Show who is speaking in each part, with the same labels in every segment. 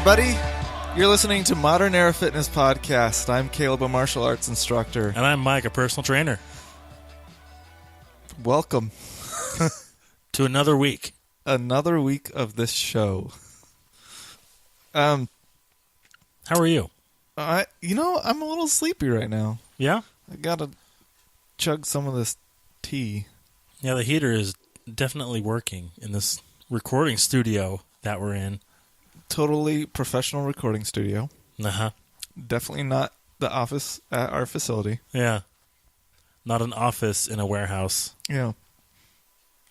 Speaker 1: everybody. You're listening to Modern Era Fitness Podcast. I'm Caleb, a martial arts instructor.
Speaker 2: And I'm Mike, a personal trainer.
Speaker 1: Welcome
Speaker 2: to another week.
Speaker 1: Another week of this show.
Speaker 2: How are you?
Speaker 1: I'm a little sleepy right now.
Speaker 2: Yeah?
Speaker 1: I gotta chug some of this tea.
Speaker 2: Yeah, the heater is definitely working in this recording studio that we're in.
Speaker 1: Totally professional recording studio.
Speaker 2: Uh-huh.
Speaker 1: Definitely not the office at our facility.
Speaker 2: Yeah. Not an office in a warehouse.
Speaker 1: Yeah.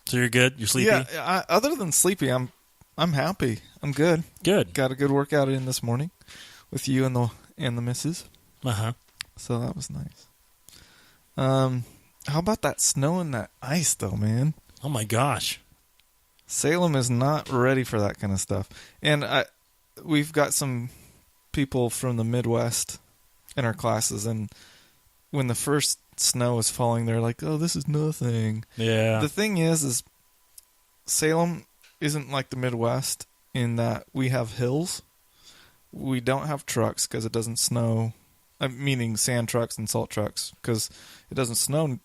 Speaker 2: So you're good? You're sleepy?
Speaker 1: Yeah, other than sleepy, I'm happy. I'm good.
Speaker 2: Good.
Speaker 1: Got a good workout in this morning with you and the missus.
Speaker 2: Uh-huh.
Speaker 1: So that was nice. How about that snow and that ice, though, man?
Speaker 2: Oh, my gosh.
Speaker 1: Salem is not ready for that kind of stuff. And we've got some people from the Midwest in our classes, and when the first snow was falling, they're like, oh, this is nothing.
Speaker 2: Yeah.
Speaker 1: The thing is Salem isn't like the Midwest in that we have hills. We don't have trucks because it doesn't snow, meaning sand trucks and salt trucks, because it doesn't snow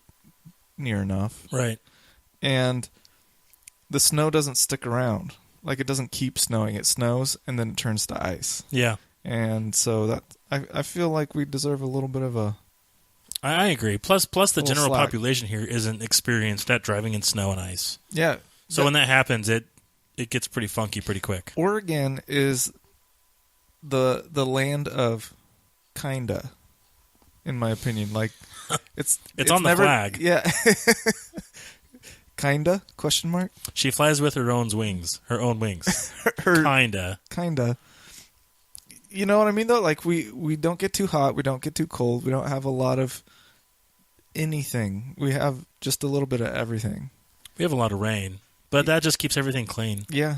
Speaker 1: near enough.
Speaker 2: Right.
Speaker 1: And the snow doesn't stick around. Like, it doesn't keep snowing. It snows, and then it turns to ice.
Speaker 2: Yeah.
Speaker 1: And so that I feel like we deserve a little bit of a...
Speaker 2: I agree. Plus the general
Speaker 1: slack.
Speaker 2: population here isn't experienced at driving in snow and ice.
Speaker 1: Yeah.
Speaker 2: So when that happens, it gets pretty funky pretty quick.
Speaker 1: Oregon is the land of kinda, in my opinion. Like, it's
Speaker 2: on the
Speaker 1: never,
Speaker 2: flag.
Speaker 1: Yeah. Kinda? Question mark?
Speaker 2: She flies with her own wings. Her own wings. Kinda.
Speaker 1: You know what I mean, though? Like, we don't get too hot. We don't get too cold. We don't have a lot of anything. We have just a little bit of everything.
Speaker 2: We have a lot of rain, but that just keeps everything clean.
Speaker 1: Yeah.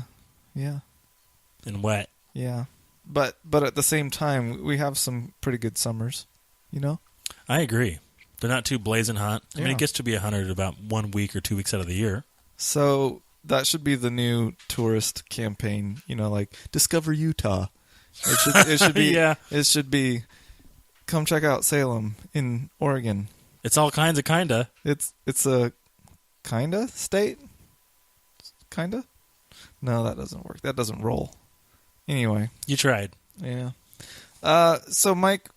Speaker 2: And wet.
Speaker 1: Yeah. But at the same time, we have some pretty good summers, you know?
Speaker 2: I agree. They're not too blazing hot. I mean,
Speaker 1: Yeah.
Speaker 2: it gets to be 100 about 1 week or 2 weeks out of the year.
Speaker 1: So that should be the new tourist campaign, like Discover Utah. It should be
Speaker 2: Yeah.
Speaker 1: It should be come check out Salem in Oregon.
Speaker 2: It's all kinds of kinda.
Speaker 1: It's a kinda state? Kinda? No, that doesn't work. That doesn't roll. Anyway.
Speaker 2: You tried.
Speaker 1: Yeah. So Mike,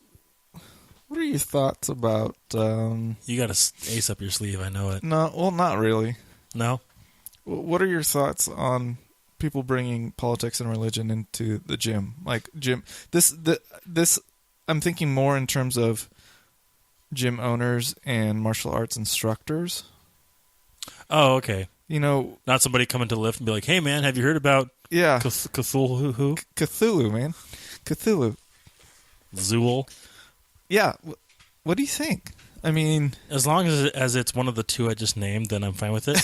Speaker 1: what are your thoughts about...
Speaker 2: You got a ace up your sleeve, I know it.
Speaker 1: No, well, not really.
Speaker 2: No?
Speaker 1: What are your thoughts on people bringing politics and religion into the gym? Like, gym... This I'm thinking more in terms of gym owners and martial arts instructors.
Speaker 2: Oh, okay.
Speaker 1: Not
Speaker 2: somebody coming to the lift and be like, hey, man, have you heard about Cthulhu?
Speaker 1: Cthulhu, man. Cthulhu.
Speaker 2: Zool?
Speaker 1: Yeah. What do you think? I mean...
Speaker 2: As long as it's one of the two I just named, then I'm fine with it.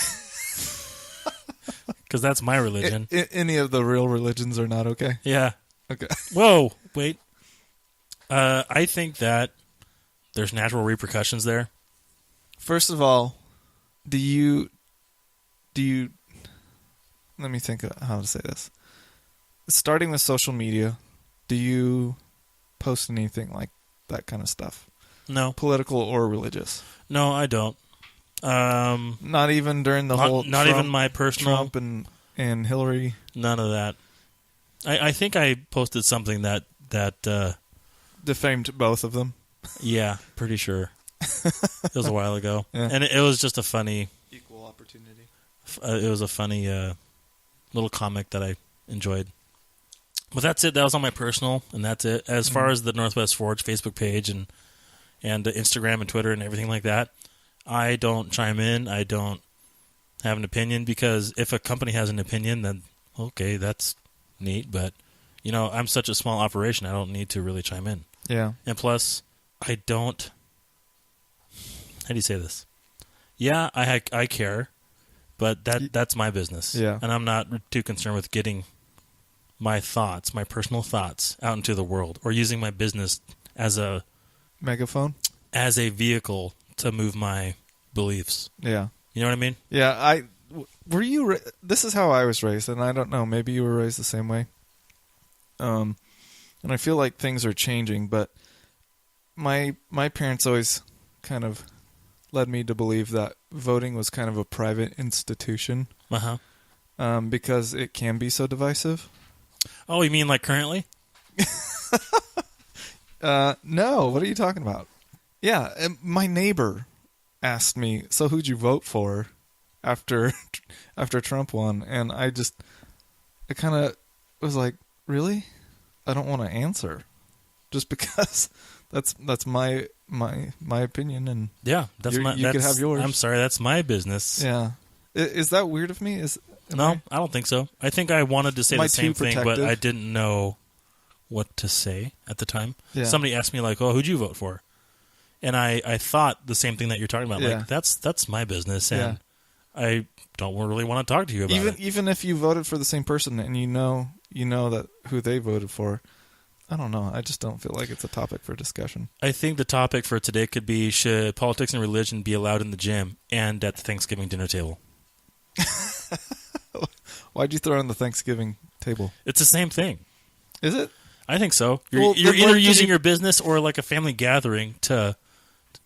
Speaker 2: Because that's my religion.
Speaker 1: Any of the real religions are not okay?
Speaker 2: Yeah.
Speaker 1: Okay.
Speaker 2: Whoa, wait. I think that there's natural repercussions there.
Speaker 1: First of all, do you let me think of how to say this. Starting with social media, do you post anything like that kind of stuff?
Speaker 2: No.
Speaker 1: Political or religious?
Speaker 2: No, I don't.
Speaker 1: Not even during the whole
Speaker 2: not
Speaker 1: Trump,
Speaker 2: even my personal
Speaker 1: Trump and Hillary? None
Speaker 2: of that. I think I posted something that
Speaker 1: defamed both of them.
Speaker 2: Yeah, pretty sure. It was a while ago.
Speaker 1: Yeah.
Speaker 2: And it was just a funny...
Speaker 1: Equal opportunity.
Speaker 2: It was a funny little comic that I enjoyed. But that's it. That was on my personal, and that's it. As far as the Northwest Forge Facebook page and Instagram and Twitter and everything like that, I don't chime in. I don't have an opinion, because if a company has an opinion, then okay, that's neat. But, I'm such a small operation, I don't need to really chime in.
Speaker 1: Yeah.
Speaker 2: And plus, I don't... How do you say this? Yeah, I care, but that's my business.
Speaker 1: Yeah.
Speaker 2: And I'm not too concerned with getting my thoughts, my personal thoughts, out into the world, or using my business as a
Speaker 1: megaphone,
Speaker 2: as a vehicle to move my beliefs.
Speaker 1: Yeah.
Speaker 2: You know what I mean?
Speaker 1: Yeah. Were you? This is how I was raised, and I don't know. Maybe you were raised the same way. And I feel like things are changing, but my parents always kind of led me to believe that voting was kind of a private institution. Because it can be so divisive.
Speaker 2: Oh, you mean like currently?
Speaker 1: No, what are you talking about? Yeah, my neighbor asked me, so who'd you vote for after Trump won? And I kind of was like, really? I don't want to answer, just because that's my opinion, and
Speaker 2: yeah, you
Speaker 1: could have yours.
Speaker 2: I'm sorry, that's my business.
Speaker 1: Yeah, is that weird of me?
Speaker 2: I don't think so. I think I wanted to say the same thing, but I didn't know what to say at the time. Yeah. Somebody asked me like, "Oh, who'd you vote for?" And I thought the same thing that you're talking about. Yeah. Like that's my business, and I don't really want to talk to you about it.
Speaker 1: Even if you voted for the same person and you know that who they voted for, I don't know. I just don't feel like it's a topic for discussion.
Speaker 2: I think the topic for today could be: should politics and religion be allowed in the gym and at the Thanksgiving dinner table?
Speaker 1: Why'd you throw in the Thanksgiving table?
Speaker 2: It's the same thing.
Speaker 1: Is it?
Speaker 2: I think so. You're either using your business or like a family gathering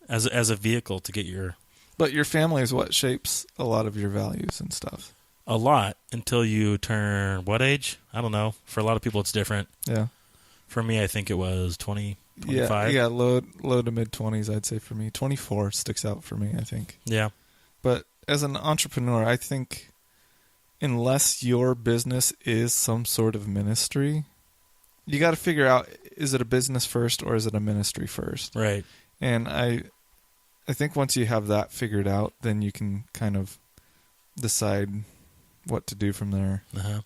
Speaker 2: as a vehicle to get your...
Speaker 1: But your family is what shapes a lot of your values and stuff.
Speaker 2: A lot, until you turn what age? I don't know. For a lot of people, it's different.
Speaker 1: Yeah.
Speaker 2: For me, I think it was 20, 25.
Speaker 1: Yeah, low to mid-20s, I'd say for me. 24 sticks out for me, I think.
Speaker 2: Yeah.
Speaker 1: But as an entrepreneur, I think unless your business is some sort of ministry, you got to figure out, is it a business first or is it a ministry first?
Speaker 2: Right.
Speaker 1: And I think once you have that figured out, then you can kind of decide what to do from there.
Speaker 2: Uh-huh.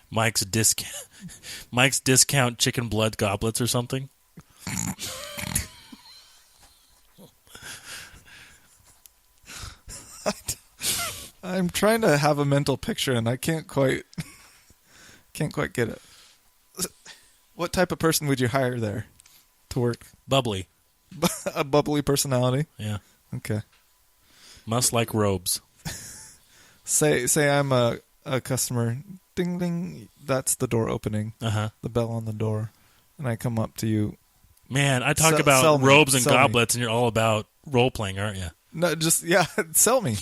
Speaker 2: Mike's discount chicken blood goblets or something.
Speaker 1: I'm trying to have a mental picture and I can't quite get it. What type of person would you hire there to work?
Speaker 2: Bubbly.
Speaker 1: A bubbly personality?
Speaker 2: Yeah.
Speaker 1: Okay.
Speaker 2: Must like robes.
Speaker 1: Say I'm a customer. Ding, ding. That's the door opening.
Speaker 2: Uh-huh.
Speaker 1: The bell on the door. And I come up to you.
Speaker 2: Man, I talk about robes and goblets, and you're all about role-playing, aren't you?
Speaker 1: No, sell me.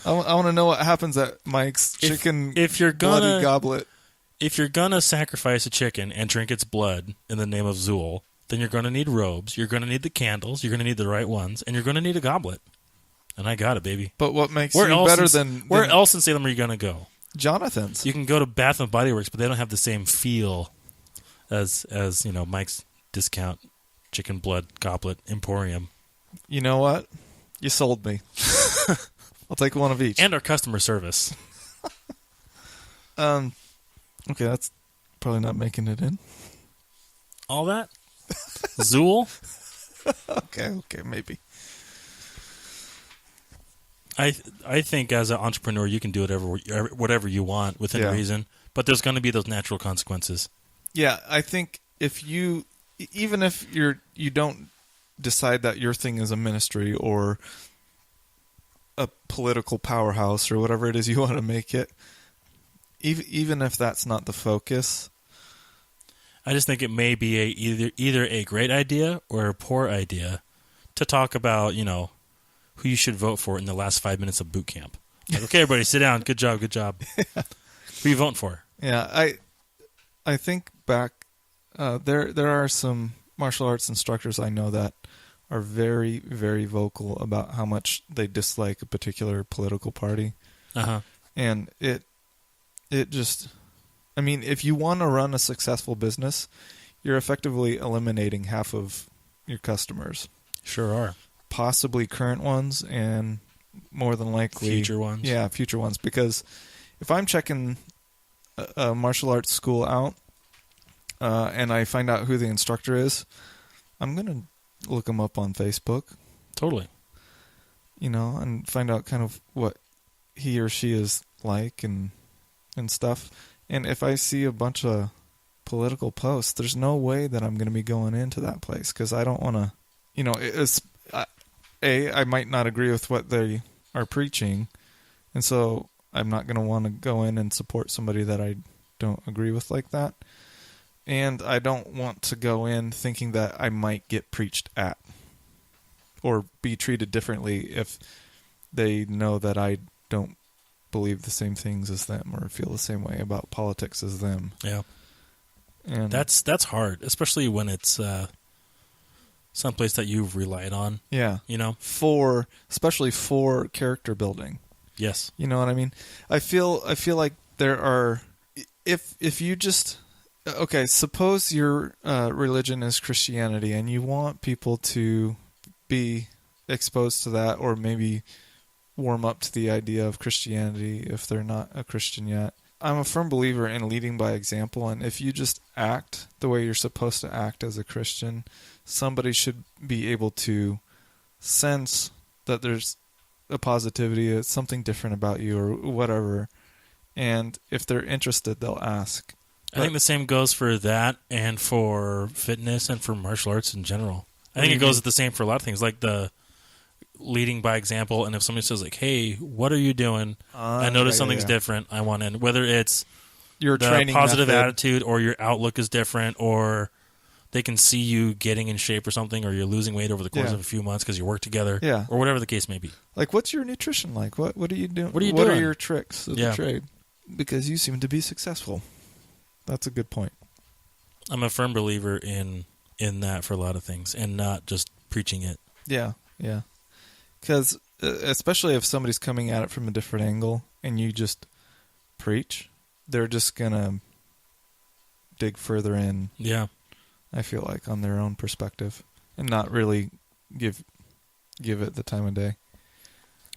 Speaker 1: I want to know what happens at Mike's chicken bloody goblet.
Speaker 2: If you're going to sacrifice a chicken and drink its blood in the name of Zool, then you're going to need robes, you're going to need the candles, you're going to need the right ones, and you're going to need a goblet. And I got it, baby.
Speaker 1: But what makes you better than...
Speaker 2: Where else in Salem are you going to go?
Speaker 1: Jonathan's.
Speaker 2: You can go to Bath & Body Works, but they don't have the same feel as Mike's discount chicken blood goblet emporium.
Speaker 1: You know what? You sold me. I'll take one of each.
Speaker 2: And our customer service.
Speaker 1: Okay, that's probably not making it in.
Speaker 2: All that? Zool?
Speaker 1: Okay, maybe.
Speaker 2: I think as an entrepreneur, you can do whatever you want within reason, but there's going to be those natural consequences.
Speaker 1: Yeah, I think even if you don't decide that your thing is a ministry or a political powerhouse or whatever it is you want to make it, even if that's not the focus,
Speaker 2: I just think it may be either a great idea or a poor idea to talk about, who you should vote for in the last 5 minutes of boot camp. Like, okay, everybody, sit down. Good job. Yeah. Who are you voting for?
Speaker 1: Yeah, I think back, there are some martial arts instructors I know that are very, very vocal about how much they dislike a particular political party.
Speaker 2: Uh-huh.
Speaker 1: And it just, if you want to run a successful business, you're effectively eliminating half of your customers.
Speaker 2: Sure are.
Speaker 1: Possibly current ones and more than likely
Speaker 2: future ones.
Speaker 1: Yeah, future ones. Because if I'm checking a martial arts school out and I find out who the instructor is, I'm going to look them up on Facebook.
Speaker 2: Totally.
Speaker 1: And find out kind of what he or she is like and stuff. And if I see a bunch of political posts, there's no way that I'm going to be going into that place because I don't want to, I might not agree with what they are preaching, and so I'm not going to want to go in and support somebody that I don't agree with like that. And I don't want to go in thinking that I might get preached at or be treated differently if they know that I don't believe the same things as them or feel the same way about politics as them.
Speaker 2: Yeah.
Speaker 1: And
Speaker 2: That's hard, especially when it's someplace that you've relied on.
Speaker 1: yeah.
Speaker 2: You know?
Speaker 1: Especially for character building.
Speaker 2: Yes.
Speaker 1: You know what I mean? I feel like there are, if you just, okay, suppose your religion is Christianity and you want people to be exposed to that or maybe warm up to the idea of Christianity if they're not a Christian yet. I'm a firm believer in leading by example, and if you just act the way you're supposed to act as a Christian, somebody should be able to sense that there's a positivity, it's something different about you or whatever, and if they're interested, they'll ask.
Speaker 2: I think the same goes for that and for fitness and for martial arts in general. I think it goes the same for a lot of things, like the leading by example, and if somebody says like, hey, what are you doing? I notice something's different. I want in. Whether it's
Speaker 1: your
Speaker 2: the
Speaker 1: training
Speaker 2: positive
Speaker 1: method.
Speaker 2: attitude or your outlook is different or they can see you getting in shape or something or you're losing weight over the course of a few months because you work together or whatever the case may be.
Speaker 1: Like, what's your nutrition like? What are you doing?
Speaker 2: What are you
Speaker 1: What
Speaker 2: doing?
Speaker 1: are your tricks of the trade? Because you seem to be successful. That's a good point.
Speaker 2: I'm a firm believer in that for a lot of things and not just preaching it.
Speaker 1: Yeah, yeah. Because especially if somebody's coming at it from a different angle and you just preach, they're just going to dig further in, I feel like, on their own perspective and not really give it the time of day.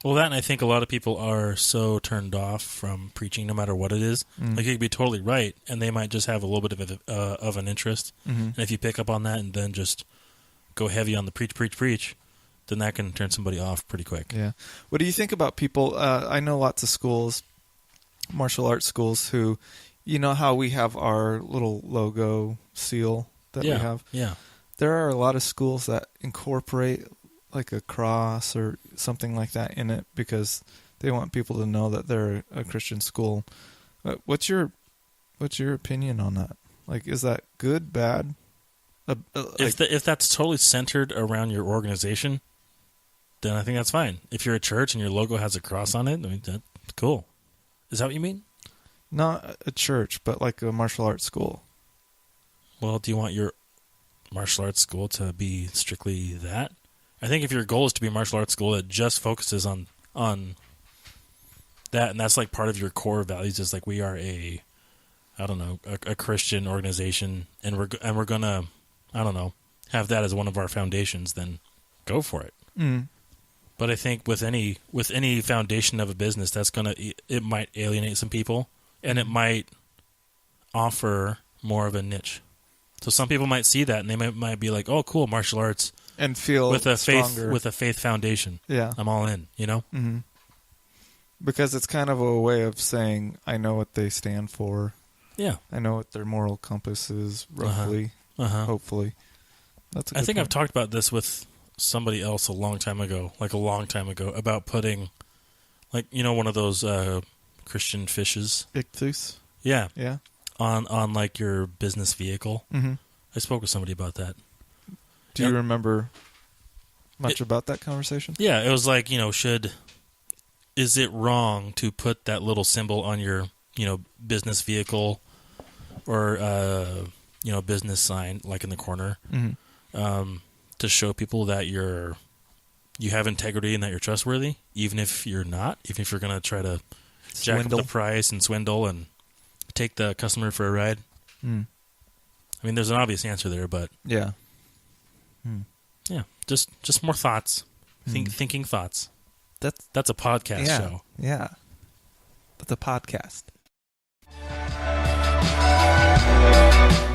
Speaker 2: Well, that, and I think a lot of people are so turned off from preaching no matter what it is. Like, you could be totally right, and they might just have a little bit of an interest. Mm-hmm. And if you pick up on that and then just go heavy on the preach, then that can turn somebody off pretty quick.
Speaker 1: Yeah. What do you think about people? I know lots of schools, martial arts schools, who, you know how we have our little logo seal that we have? Yeah. There are a lot of schools that incorporate like a cross or something like that in it because they want people to know that they're a Christian school. What's your opinion on that? Like, is that good, bad?
Speaker 2: If that's totally centered around your organization, then I think that's fine. If you're a church and your logo has a cross on it, I mean, that's cool. Is that what you mean?
Speaker 1: Not a church, but like a martial arts school.
Speaker 2: Well, do you want your martial arts school to be strictly that? I think if your goal is to be a martial arts school that just focuses on that, and that's like part of your core values, is like we are a Christian organization, and we're gonna, have that as one of our foundations, then go for it. Mm. But I think with any foundation of a business, it might alienate some people, and it might offer more of a niche. So some people might see that, and they might be like, "Oh, cool, martial arts,"
Speaker 1: and feel
Speaker 2: with a
Speaker 1: stronger.
Speaker 2: faith foundation.
Speaker 1: Yeah,
Speaker 2: I'm all in. You know,
Speaker 1: mm-hmm. Because it's kind of a way of saying, "I know what they stand for." Yeah, I know what their moral compass is, roughly. Hopefully, that's. I
Speaker 2: think I've talked about this with somebody else a long time ago, about putting, like, one of those Christian fishes. Ichthus. Yeah. Yeah. On like your business vehicle. Mm-hmm. I spoke with somebody about that.
Speaker 1: Do you remember much about that conversation?
Speaker 2: Yeah, it was like, is it wrong to put that little symbol on your, business vehicle or, business sign, like in the corner, to show people that you have integrity and that you're trustworthy, even if you're not, even if you're going to try to jack up the price and swindle and take the customer for a ride? I mean, there's an obvious answer there, but yeah, just more thoughts, thinking thoughts. That's a podcast show.
Speaker 1: Yeah, that's a podcast.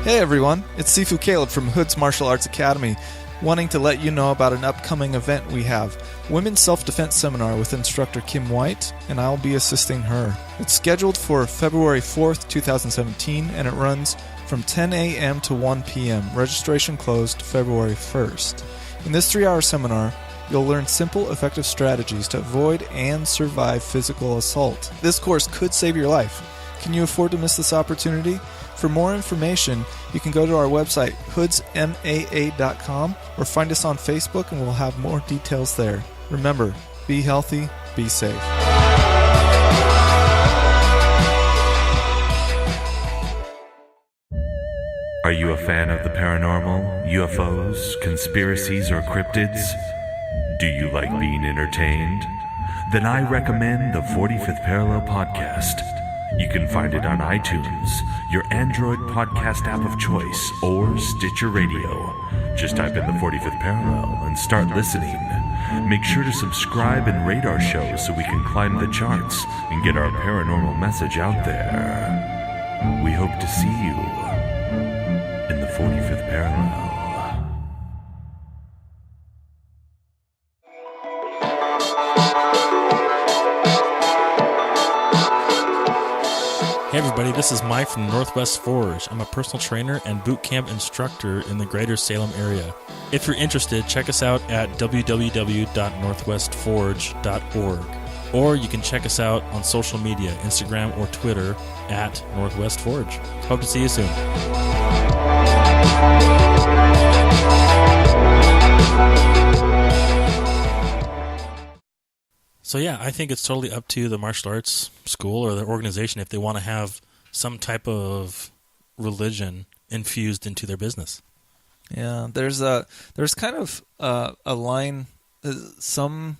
Speaker 1: Hey everyone, it's Sifu Caleb from Hood's Martial Arts Academy, wanting to let you know about an upcoming event we have, Women's Self-Defense Seminar with instructor Kim White, and I'll be assisting her. It's scheduled for February 4th, 2017, and it runs from 10 a.m. to 1 p.m. Registration closed February 1st. In this 3-hour seminar, you'll learn simple, effective strategies to avoid and survive physical assault. This course could save your life. Can you afford to miss this opportunity? For more information, you can go to our website, hoodsmaa.com, or find us on Facebook, and we'll have more details there. Remember, be healthy, be safe.
Speaker 3: Are you a fan of the paranormal, UFOs, conspiracies, or cryptids? Do you like being entertained? Then I recommend the 45th Parallel Podcast. You can find it on iTunes, your Android podcast app of choice, or Stitcher Radio. Just type in the 45th Parallel and start listening. Make sure to subscribe and rate our show so we can climb the charts and get our paranormal message out there. We hope to see you in the 45th Parallel.
Speaker 2: Hey everybody, this is Mike from Northwest Forge. I'm a personal trainer and boot camp instructor in the greater Salem area. If you're interested, check us out at www.northwestforge.org. Or you can check us out on social media, Instagram or Twitter at Northwest Forge. Hope to see you soon. So yeah, I think it's totally up to the martial arts school or the organization if they want to have some type of religion infused into their business.
Speaker 1: Yeah, there's kind of a line. Some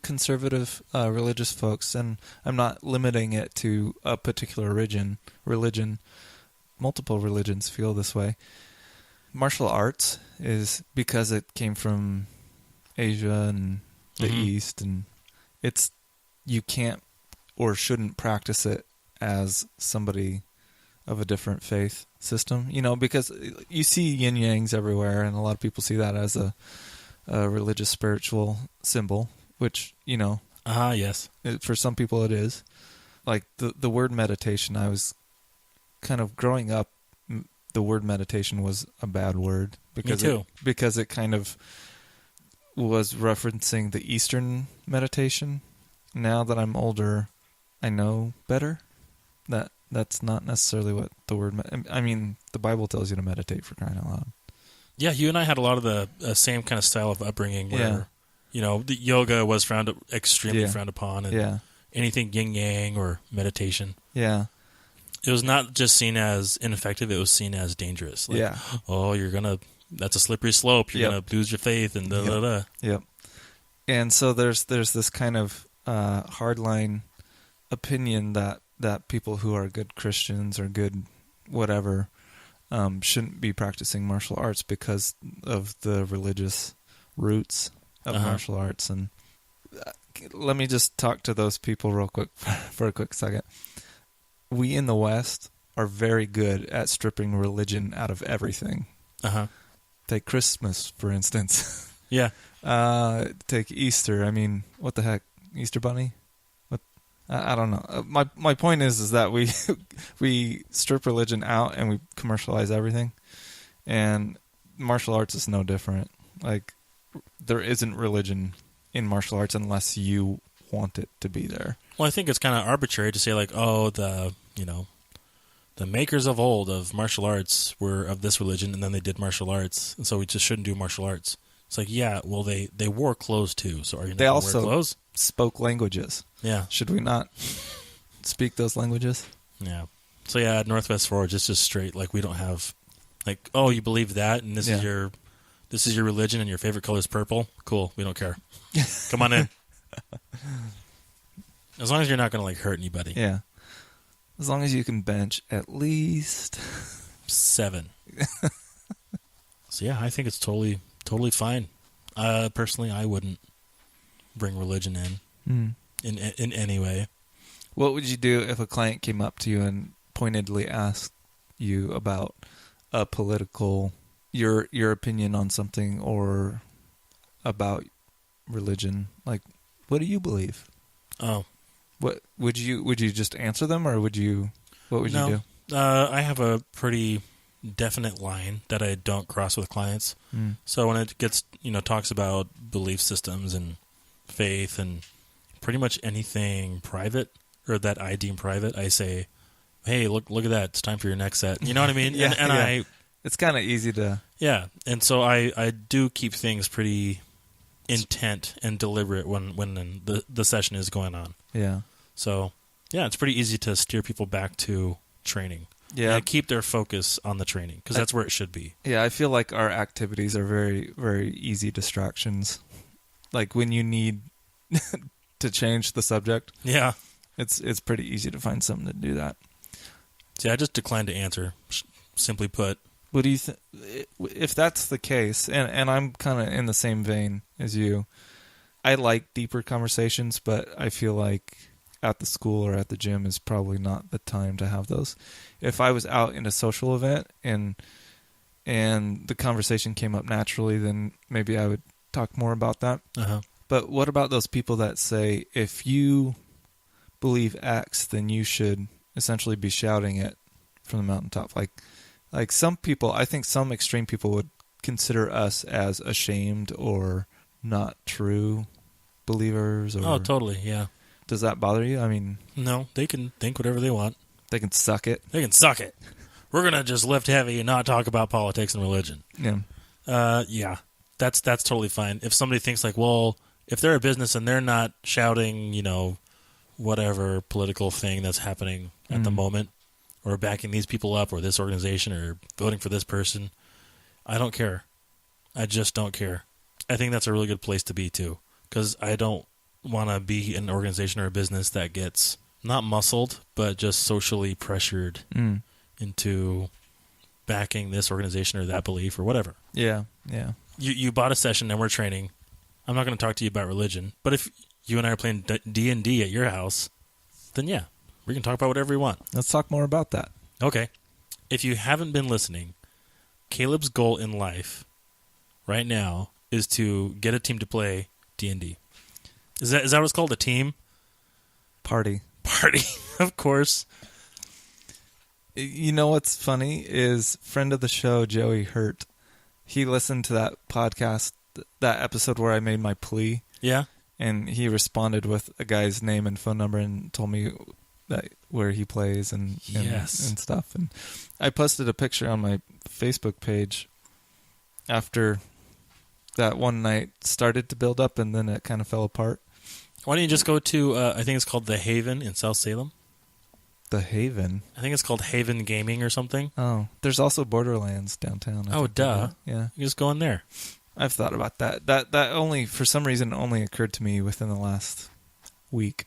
Speaker 1: conservative religious folks, and I'm not limiting it to a particular religion. Multiple religions feel this way. Martial arts is because it came from Asia and the East, and you can't or shouldn't practice it as somebody of a different faith system, because you see yin yangs everywhere, and a lot of people see that as a religious spiritual symbol, which
Speaker 2: yes,
Speaker 1: for some people it is. Like the word meditation, I was kind of growing up, the word meditation was a bad word because it kind of was referencing the Eastern meditation. Now that I'm older, I know better. That's not necessarily what the word... I mean, the Bible tells you to meditate, for crying out loud.
Speaker 2: Yeah, you and I had a lot of the same kind of style of upbringing where, the yoga was extremely frowned upon, and anything yin-yang or meditation.
Speaker 1: Yeah.
Speaker 2: It was not just seen as ineffective, it was seen as dangerous. Like, that's a slippery slope, you're going to lose your faith, and da-da-da.
Speaker 1: Yep. And so there's this kind of hardline opinion that people who are good Christians or good whatever shouldn't be practicing martial arts because of the religious roots of martial arts. And let me just talk to those people real quick for a quick second. We in the West are very good at stripping religion out of everything. Take Christmas, for instance.
Speaker 2: Yeah.
Speaker 1: Take Easter. I mean, what the heck? Easter Bunny? What? I don't know. My point is that we strip religion out and we commercialize everything. And martial arts is no different. Like, there isn't religion in martial arts unless you want it to be there.
Speaker 2: Well, I think it's kind of arbitrary to say, like, the makers of old of martial arts were of this religion, and then they did martial arts, and so we just shouldn't do martial arts. It's like, yeah, well, they wore clothes too, so are you not going to wear clothes?
Speaker 1: Spoke languages.
Speaker 2: Yeah.
Speaker 1: Should we not speak those languages?
Speaker 2: Yeah. So yeah, at Northwest Forge, it's just straight, like, we don't have, like, oh, you believe that, and this is your religion, and your favorite color is purple? Cool, we don't care. Come on in. As long as you're not going to, like, hurt anybody.
Speaker 1: Yeah. As long as you can bench at least
Speaker 2: 7. So yeah, I think it's totally fine. Personally, I wouldn't bring religion in any way.
Speaker 1: What would you do if a client came up to you and pointedly asked you about a political, your opinion on something, or about religion? Like, what do you believe?
Speaker 2: Oh.
Speaker 1: What would you just answer them, or what would you do?
Speaker 2: I have a pretty definite line that I don't cross with clients. So when it gets, talks about belief systems and faith and pretty much anything private or that I deem private, I say hey, look at that. It's time for your next set. You know what I mean?
Speaker 1: Yeah,
Speaker 2: and
Speaker 1: it's kind of easy to...
Speaker 2: Yeah, and so I do keep things pretty intent and deliberate when the session is going on.
Speaker 1: Yeah.
Speaker 2: So, yeah, it's pretty easy to steer people back to training.
Speaker 1: Yeah.
Speaker 2: And keep their focus on the training, because that's where it should be.
Speaker 1: Yeah, I feel like our activities are very, very easy distractions. Like when you need to change the subject,
Speaker 2: Yeah.
Speaker 1: it's pretty easy to find something to do that.
Speaker 2: See, I just declined to answer, simply put.
Speaker 1: What do you think? If that's the case, and I'm kind of in the same vein as you, I like deeper conversations, but I feel like at the school or at the gym is probably not the time to have those. If I was out in a social event and the conversation came up naturally, then maybe I would talk more about that.
Speaker 2: Uh-huh.
Speaker 1: But what about those people that say, if you believe X, then you should essentially be shouting it from the mountaintop? Like some people, I think some extreme people would consider us as ashamed or not true believers. Or,
Speaker 2: Oh, totally, yeah.
Speaker 1: does that bother you? I mean...
Speaker 2: No, they can think whatever they want.
Speaker 1: They can suck it.
Speaker 2: They can suck it. We're going to just lift heavy and not talk about politics and religion.
Speaker 1: Yeah.
Speaker 2: Yeah, that's totally fine. If somebody thinks like, well, if they're a business and they're not shouting, whatever political thing that's happening at the moment, or backing these people up or this organization or voting for this person, I don't care. I just don't care. I think that's a really good place to be too, because I don't want to be an organization or a business that gets not muscled, but just socially pressured into backing this organization or that belief or whatever.
Speaker 1: Yeah.
Speaker 2: You bought a session and we're training. I'm not going to talk to you about religion, but if you and I are playing D&D at your house, then yeah, we can talk about whatever we want.
Speaker 1: Let's talk more about that.
Speaker 2: Okay. If you haven't been listening, Caleb's goal in life right now is to get a team to play D&D. Is that what it's called? A team?
Speaker 1: Party,
Speaker 2: of course.
Speaker 1: You know what's funny is friend of the show, Joey Hurt, he listened to that podcast, that episode where I made my plea.
Speaker 2: Yeah.
Speaker 1: And he responded with a guy's name and phone number and told me that where he plays and stuff. And I posted a picture on my Facebook page after that one night started to build up and then it kind of fell apart.
Speaker 2: Why don't you just go to, I think it's called The Haven in South Salem?
Speaker 1: The Haven?
Speaker 2: I think it's called Haven Gaming or something.
Speaker 1: Oh, there's also Borderlands downtown.
Speaker 2: Oh, duh.
Speaker 1: Yeah.
Speaker 2: You just go in there.
Speaker 1: I've thought about that. That only, for some reason, only occurred to me within the last week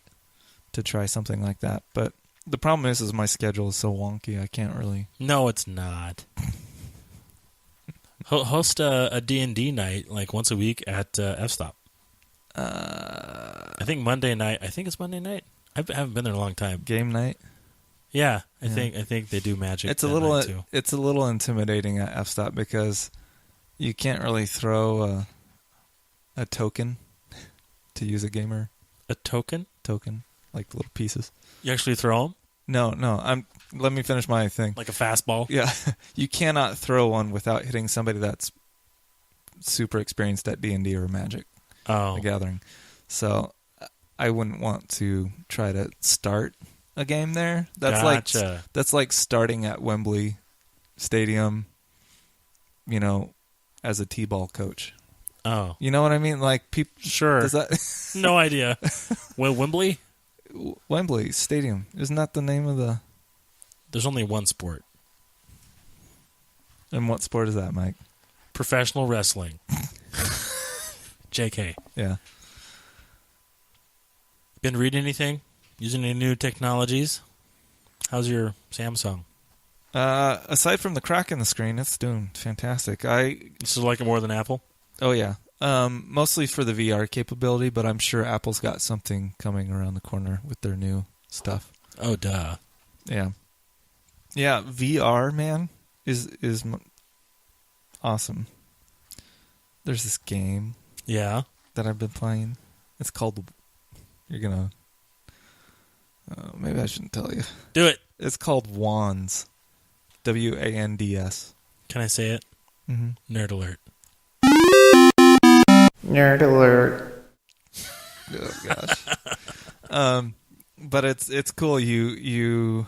Speaker 1: to try something like that. But the problem is my schedule is so wonky, I can't really...
Speaker 2: No, it's not. Host a D&D night like once a week at F-Stop. I think Monday night. I think it's Monday night. I haven't been there in a long time.
Speaker 1: Game night?
Speaker 2: Yeah, I think they do Magic.
Speaker 1: It's a little intimidating at F-Stop because you can't really throw a token to use a gamer.
Speaker 2: A token?
Speaker 1: Token, like little pieces.
Speaker 2: You actually throw them?
Speaker 1: No. Let me finish my thing.
Speaker 2: Like a fastball?
Speaker 1: Yeah, you cannot throw one without hitting somebody that's super experienced at D&D or Magic.
Speaker 2: Oh,
Speaker 1: the Gathering. So I wouldn't want to try to start a game there. That's like starting at Wembley Stadium, as a T-ball coach.
Speaker 2: Oh,
Speaker 1: you know what I mean? Like people.
Speaker 2: Sure.
Speaker 1: Does that?
Speaker 2: No idea. Well, Wembley.
Speaker 1: Wembley Stadium, isn't that the name of the?
Speaker 2: There's only one sport.
Speaker 1: And what sport is that, Mike?
Speaker 2: Professional wrestling. JK.
Speaker 1: Yeah.
Speaker 2: Been reading anything? Using any new technologies? How's your Samsung?
Speaker 1: Aside from the crack in the screen, it's doing fantastic.
Speaker 2: You still like it more than Apple?
Speaker 1: Oh, yeah. Mostly for the VR capability, but I'm sure Apple's got something coming around the corner with their new stuff.
Speaker 2: Oh, duh.
Speaker 1: Yeah. Yeah, VR, man, is awesome. There's this game
Speaker 2: that
Speaker 1: I've been playing. It's called... You're going to... maybe I shouldn't tell you.
Speaker 2: Do it.
Speaker 1: It's called Wands. WANDS.
Speaker 2: Can I say it?
Speaker 1: Mm-hmm.
Speaker 2: Nerd alert.
Speaker 1: Nerd alert. Oh gosh. But it's cool. You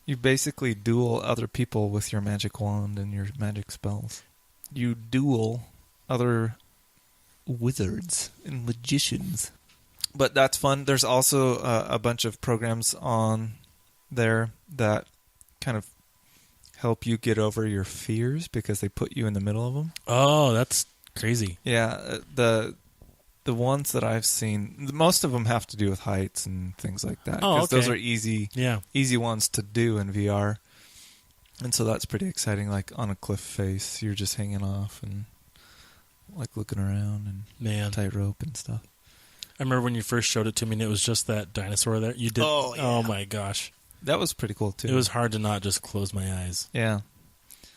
Speaker 1: You basically duel other people with your magic wand and your magic spells. You duel other wizards and magicians. But that's fun. There's also a bunch of programs on there that kind of help you get over your fears because they put you in the middle of them.
Speaker 2: Oh, that's crazy.
Speaker 1: Yeah, the ones that I've seen, most of them have to do with heights and things like that.
Speaker 2: Oh, okay.
Speaker 1: Those are easy ones to do in VR. And so that's pretty exciting. Like on a cliff face, you're just hanging off and like looking around and tightrope and stuff.
Speaker 2: I remember when you first showed it to me and it was just that dinosaur there. You did.
Speaker 1: Oh, yeah.
Speaker 2: Oh my gosh.
Speaker 1: That was pretty cool too.
Speaker 2: It was hard to not just close my eyes.
Speaker 1: Yeah.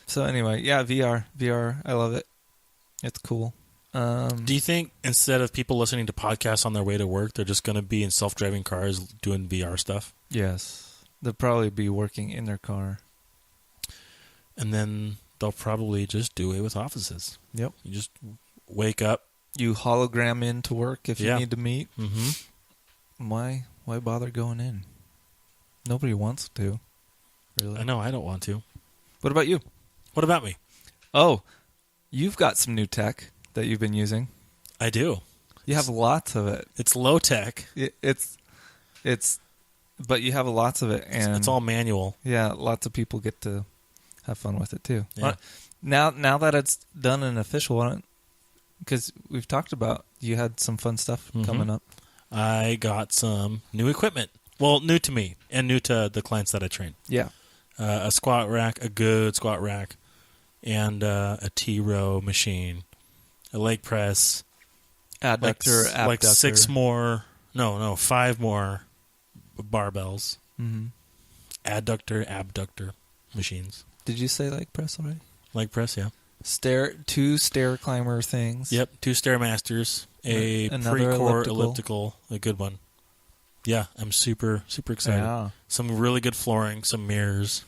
Speaker 1: So anyway, yeah, VR, I love it. It's cool.
Speaker 2: Do you think instead of people listening to podcasts on their way to work, they're just going to be in self-driving cars doing VR stuff?
Speaker 1: Yes. They'll probably be working in their car.
Speaker 2: And then they'll probably just do away with offices.
Speaker 1: Yep.
Speaker 2: You just wake up.
Speaker 1: You hologram in to work if you need to meet.
Speaker 2: Mm-hmm.
Speaker 1: Why bother going in? Nobody wants to. Really?
Speaker 2: I know, I don't want to.
Speaker 1: What about you?
Speaker 2: What about me?
Speaker 1: Oh, you've got some new tech that you've been using.
Speaker 2: I do.
Speaker 1: You have lots of it.
Speaker 2: It's low tech.
Speaker 1: But you have lots of it, and
Speaker 2: it's all manual.
Speaker 1: Yeah, lots of people get to have fun with it too.
Speaker 2: Yeah.
Speaker 1: Now that it's done and official, because we've talked about you had some fun stuff coming up.
Speaker 2: I got some new equipment. Well, new to me and new to the clients that I train.
Speaker 1: Yeah.
Speaker 2: A squat rack, a good squat rack, and a T-row machine, a leg press,
Speaker 1: adductor, abductor.
Speaker 2: Like 5 more barbells, adductor, abductor machines.
Speaker 1: Did you say leg press already?
Speaker 2: Leg press, yeah.
Speaker 1: 2 stair climber things.
Speaker 2: Yep, 2 Stairmasters, a pre-core elliptical, a good one. Yeah, I'm super excited.
Speaker 1: Yeah.
Speaker 2: Some really good flooring, some mirrors.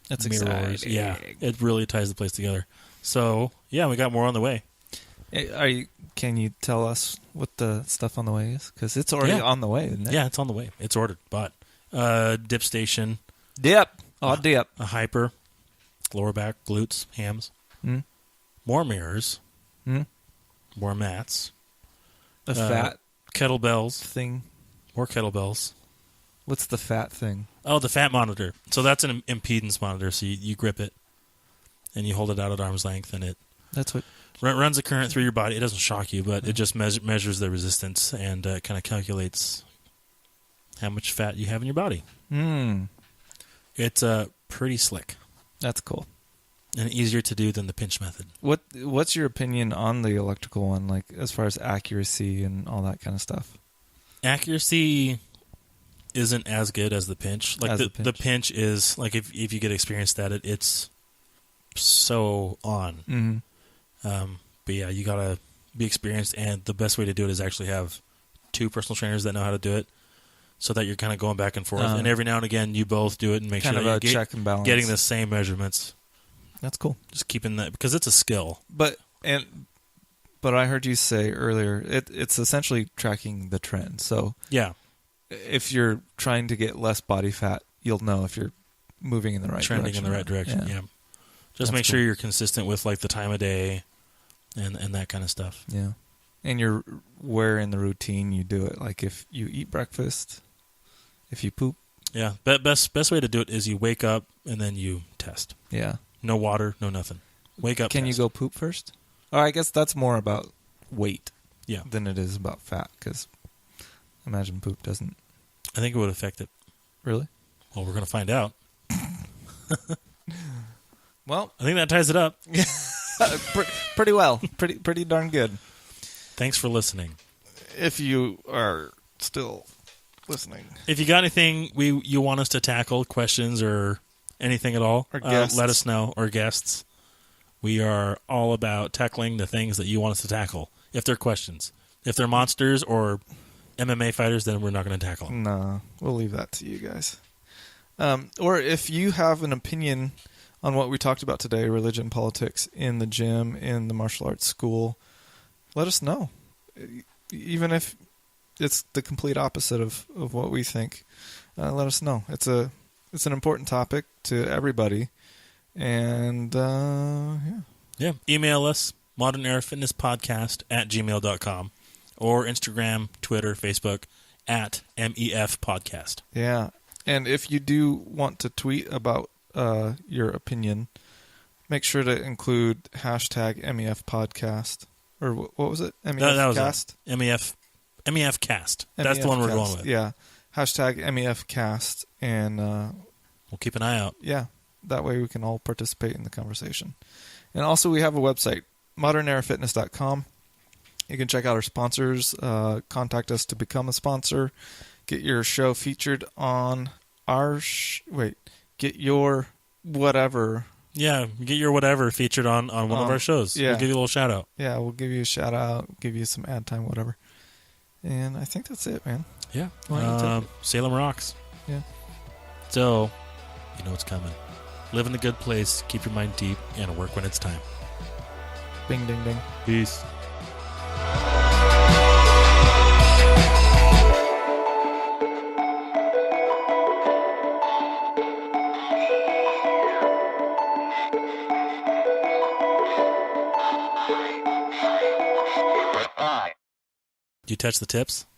Speaker 1: That's
Speaker 2: mirrors.
Speaker 1: exciting.
Speaker 2: Yeah, it really ties the place together. So, yeah, we got more on the way.
Speaker 1: Can you tell us what the stuff on the way is? Because it's already on the way, isn't it?
Speaker 2: Yeah, it's on the way. It's ordered. Bought. Dip station.
Speaker 1: Dip. Oh, dip.
Speaker 2: A hyper. Lower back, glutes, hams. More mirrors. More mats.
Speaker 1: A fat
Speaker 2: kettlebells.
Speaker 1: thing.
Speaker 2: More kettlebells.
Speaker 1: What's the fat thing?
Speaker 2: Oh, the fat monitor. So that's an impedance monitor. So you grip it, and you hold it out at arm's length, and it runs a current through your body. It doesn't shock you, but it just measures the resistance and kind of calculates how much fat you have in your body. It's pretty slick.
Speaker 1: That's cool.
Speaker 2: And easier to do than the pinch method.
Speaker 1: What's your opinion on the electrical one, like as far as accuracy and all that kind of stuff?
Speaker 2: Accuracy isn't as good as the pinch. Like the pinch is like if you get experienced at it, it's so on. But yeah, you gotta be experienced, and the best way to do it is actually have 2 personal trainers that know how to do it, so that you're kind of going back and forth. And every now and again, you both do it and make sure that you're
Speaker 1: check and balance,
Speaker 2: getting the same measurements.
Speaker 1: That's cool.
Speaker 2: Just keeping that, because it's a skill.
Speaker 1: But I heard you say earlier, it's essentially tracking the trend. So
Speaker 2: yeah,
Speaker 1: if you're trying to get less body fat, you'll know if you're moving in the right
Speaker 2: trending
Speaker 1: direction.
Speaker 2: in the right direction. Yeah. Just make sure you're consistent with like the time of day and that kind of stuff.
Speaker 1: Yeah. And you're where in the routine you do it. Like if you eat breakfast, if you poop.
Speaker 2: Yeah. Best way to do it is you wake up and then you test.
Speaker 1: Yeah.
Speaker 2: No water, no nothing. Wake up.
Speaker 1: Can you go poop first? Or I guess that's more about weight than it is about fat, because I imagine poop doesn't.
Speaker 2: I think it would affect it.
Speaker 1: Really?
Speaker 2: Well, we're going to find out.
Speaker 1: Well,
Speaker 2: I think that ties it up.
Speaker 1: Pretty well. Pretty darn good.
Speaker 2: Thanks for listening.
Speaker 1: If you are still listening.
Speaker 2: If you got anything you want us to tackle, questions or anything at all, let us know, or guests. We are all about tackling the things that you want us to tackle. If they're questions. If they're monsters or MMA fighters, then we're not going to tackle them.
Speaker 1: No, we'll leave that to you guys. Or if you have an opinion on what we talked about today, religion, politics, in the gym, in the martial arts school, let us know. Even if it's the complete opposite of what we think, let us know. It's a It's an important topic to everybody. And,
Speaker 2: Yeah. Email us, ModernEraFitnessPodcast@gmail.com, or Instagram, Twitter, Facebook, @MEFPodcast.
Speaker 1: Yeah. And if you do want to tweet about your opinion, make sure to include hashtag MEF podcast. Or what was it? MEF
Speaker 2: That was
Speaker 1: cast?
Speaker 2: MEF cast. That's the one we're going with.
Speaker 1: Yeah. Hashtag MEF cast. And
Speaker 2: we'll keep an eye out.
Speaker 1: yeah, that way we can all participate in the conversation. And also we have a website, ModernEraFitness.com. You can check out our sponsors, contact us to become a sponsor, get your show featured on our get your whatever.
Speaker 2: Yeah, get your whatever featured on one of our shows.
Speaker 1: Yeah.
Speaker 2: We'll give you a little shout out.
Speaker 1: Yeah, we'll give you a shout out, give you some ad time, whatever. And I think that's it, man.
Speaker 2: Yeah.
Speaker 1: Why don't you take it?
Speaker 2: Salem rocks.
Speaker 1: Yeah.
Speaker 2: So, you know what's coming. Live in the good place, keep your mind deep, and work when it's time.
Speaker 1: Bing, ding, ding.
Speaker 2: Peace. Do you touch the tips?